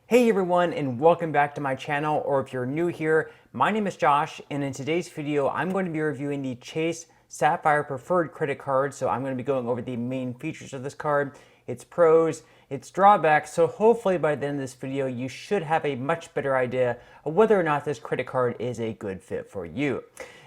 Hey everyone, and welcome back to my channel, or if you're new here, my name is Josh, and in today's video, I'm going to be reviewing the Chase Sapphire Preferred credit card. So I'm going to be going over the main features of this card, its pros, its drawbacks. So hopefully by the end of this video, you should have a much better idea of whether or not this credit card is a good fit for you.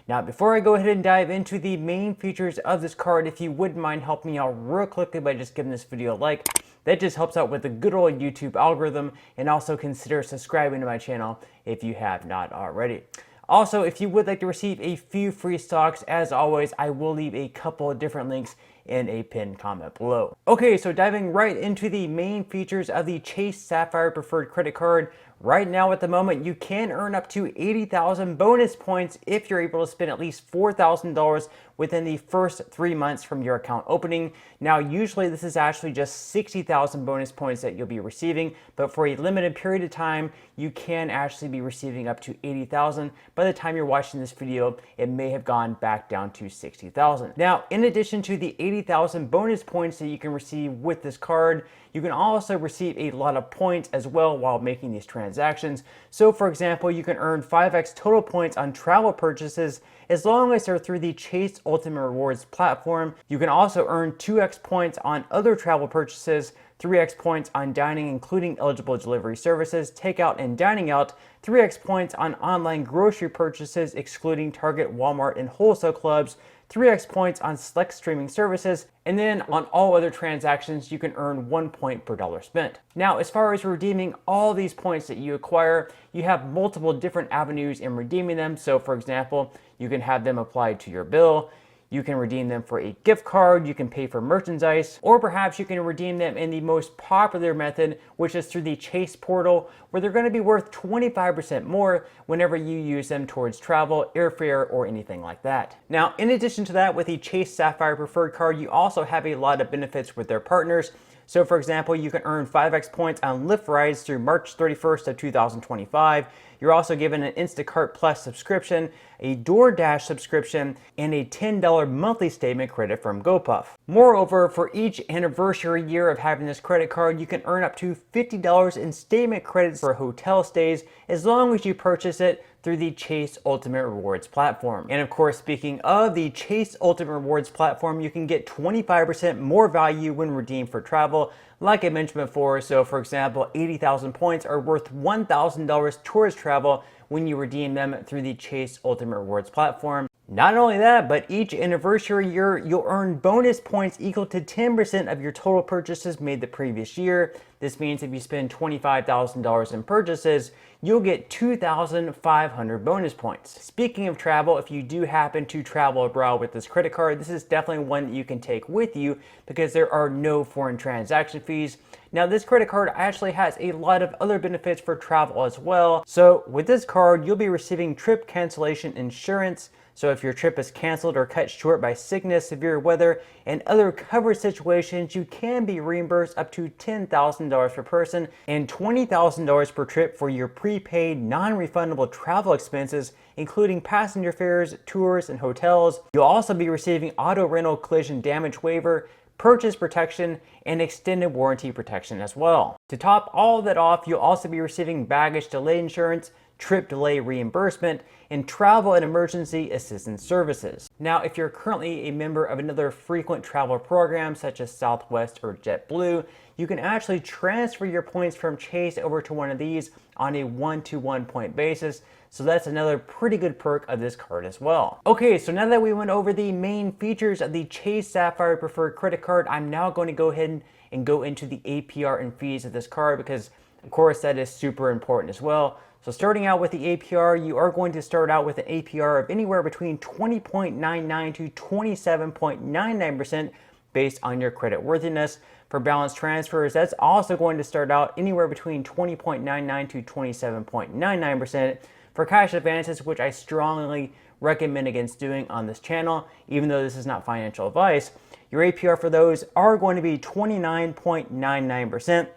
Now, before I go ahead and dive into the main features of this card, if you wouldn't mind helping me out real quickly by just giving this video a like, that just helps out with the good old YouTube algorithm, and also consider subscribing to my channel if you have not already. Also, if you would like to receive a few free stocks, as always, I will leave a couple of different links in a pinned comment below. Okay, so diving right into the main features of the Chase Sapphire Preferred credit card. Right now at the moment, you can earn up to 80,000 bonus points if you're able to spend at least $4,000 within the first 3 months from your account opening. Now, usually this is actually just 60,000 bonus points that you'll be receiving, but for a limited period of time, you can actually be receiving up to 80,000. By the time you're watching this video, it may have gone back down to 60,000. Now, in addition to the 80,000 bonus points that you can receive with this card, you can also receive a lot of points as well while making these transactions. So for example, you can earn 5x total points on travel purchases as long as they're through the Chase Ultimate Rewards platform. You can also earn 2x points on other travel purchases, 3x points on dining including eligible delivery services, takeout and dining out, 3x points on online grocery purchases excluding Target, Walmart, and wholesale clubs, 3x points on select streaming services, and then on all other transactions, you can earn 1 point per dollar spent. Now, as far as redeeming all these points that you acquire, you have multiple different avenues in redeeming them. So for example, you can have them applied to your bill, you can redeem them for a gift card, you can pay for merchandise, or perhaps you can redeem them in the most popular method, which is through the Chase portal, where they're going to be worth 25% more whenever you use them towards travel, airfare, or anything like that. Now, in addition to that, with the Chase Sapphire Preferred card, you also have a lot of benefits with their partners. So for example, you can earn 5x points on Lyft rides through March 31st of 2025. You're also given an Instacart Plus subscription, a DoorDash subscription, and a $10 monthly statement credit from GoPuff. Moreover, for each anniversary year of having this credit card, you can earn up to $50 in statement credits for hotel stays as long as you purchase it through the Chase Ultimate Rewards platform. And of course, speaking of the Chase Ultimate Rewards platform, you can get 25% more value when redeemed for travel, like I mentioned before. So for example, 80,000 points are worth $1,000 towards travel when you redeem them through the Chase Ultimate Rewards platform. Not only that, but each anniversary year, you'll earn bonus points equal to 10% of your total purchases made the previous year. This means if you spend $25,000 in purchases, you'll get 2,500 bonus points. Speaking of travel, if you do happen to travel abroad with this credit card, this is definitely one that you can take with you because there are no foreign transaction fees. Now, this credit card actually has a lot of other benefits for travel as well. So with this card, you'll be receiving trip cancellation insurance. So if your trip is canceled or cut short by sickness, severe weather, and other covered situations, you can be reimbursed up to $10,000 per person and $20,000 per trip for your prepaid non-refundable travel expenses, including passenger fares, tours, and hotels. You'll also be receiving auto rental collision damage waiver, purchase protection, and extended warranty protection as well. To top all of that off, you'll also be receiving baggage delay insurance, trip delay reimbursement, and travel and emergency assistance services. Now, if you're currently a member of another frequent travel program such as Southwest or JetBlue, you can actually transfer your points from Chase over to one of these on a 1-to-1 point basis. So that's another pretty good perk of this card as well. Okay, so now that we went over the main features of the Chase Sapphire Preferred credit card, I'm now going to go ahead and go into the APR and fees of this card because, of course, that is super important as well. So starting out with the APR, you are going to start out with an APR of anywhere between 20.99 to 27.99% based on your credit worthiness. For balance transfers, that's also going to start out anywhere between 20.99 to 27.99%. For cash advances, which I strongly recommend against doing on this channel, even though this is not financial advice, your APR for those are going to be 29.99%.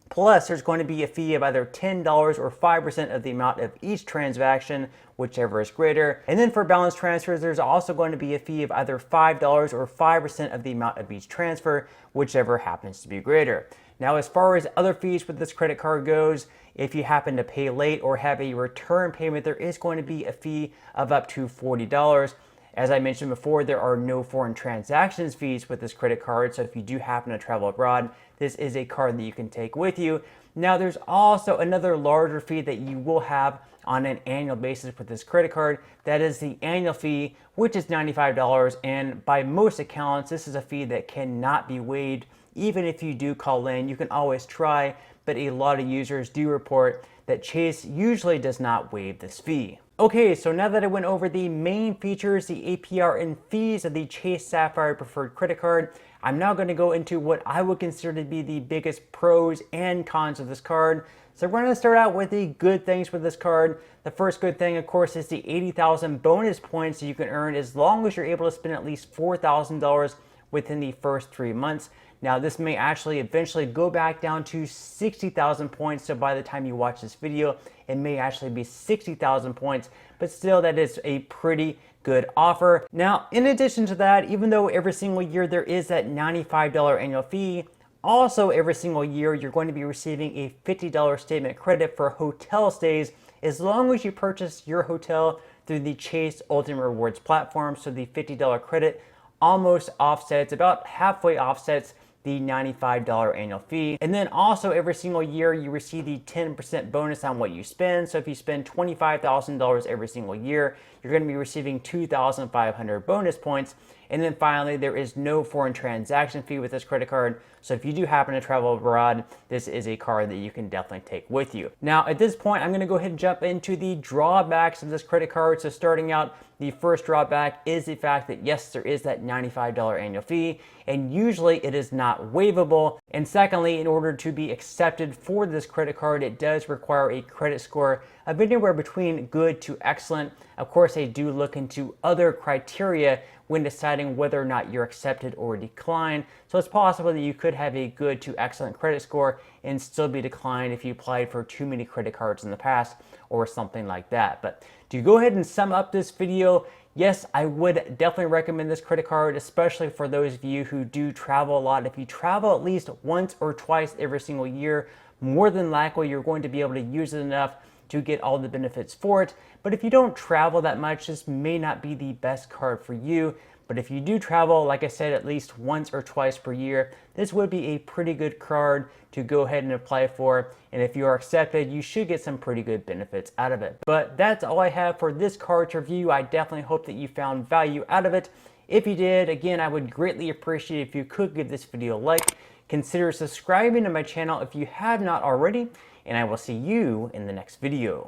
Plus, there's going to be a fee of either $10 or 5% of the amount of each transaction, whichever is greater. And then for balance transfers, there's also going to be a fee of either $5 or 5% of the amount of each transfer, whichever happens to be greater. Now, as far as other fees with this credit card goes, if you happen to pay late or have a return payment, there is going to be a fee of up to $40. As I mentioned before, there are no foreign transactions fees with this credit card, so if you do happen to travel abroad, this is a card that you can take with you. Now, there's also another larger fee that you will have on an annual basis with this credit card. That is the annual fee, which is $95, and by most accounts, this is a fee that cannot be waived. Even if you do call in, you can always try, but a lot of users do report that Chase usually does not waive this fee. Okay, so now that I went over the main features, the APR and fees of the Chase Sapphire Preferred credit card, I'm now going to go into what I would consider to be the biggest pros and cons of this card. So we're going to start out with the good things with this card. The first good thing, of course, is the 80,000 bonus points that you can earn as long as you're able to spend at least $4,000 within the first 3 months. Now, this may actually eventually go back down to 60,000 points. So by the time you watch this video, it may actually be 60,000 points, but still that is a pretty good offer. Now, in addition to that, even though every single year there is that $95 annual fee, also every single year you're going to be receiving a $50 statement credit for hotel stays as long as you purchase your hotel through the Chase Ultimate Rewards platform. So the $50 credit almost offsets, about halfway offsets the $95 annual fee. And then also every single year you receive the 10% bonus on what you spend. So if you spend $25,000 every single year, you're going to be receiving 2,500 bonus points. And then finally, there is no foreign transaction fee with this credit card. So if you do happen to travel abroad, this is a card that you can definitely take with you. Now, at this point, I'm going to go ahead and jump into the drawbacks of this credit card. So starting out, the first drawback is the fact that yes, there is that $95 annual fee, and usually it is not waivable. And secondly, in order to be accepted for this credit card, it does require a credit score of anywhere between good to excellent. Of course, they do look into other criteria when deciding whether or not you're accepted or declined. So it's possible that you could have a good to excellent credit score and still be declined if you applied for too many credit cards in the past or something like that. But to go ahead and sum up this video, yes, I would definitely recommend this credit card, especially for those of you who do travel a lot. If you travel at least once or twice every single year, more than likely you're going to be able to use it enough to get all the benefits for it. But if you don't travel that much, this may not be the best card for you. But if you do travel, like I said, at least once or twice per year, this would be a pretty good card to go ahead and apply for. And if you are accepted, you should get some pretty good benefits out of it. But that's all I have for this card review. I definitely hope that you found value out of it. If you did, again, I would greatly appreciate if you could give this video a like. Consider subscribing to my channel if you have not already, and I will see you in the next video.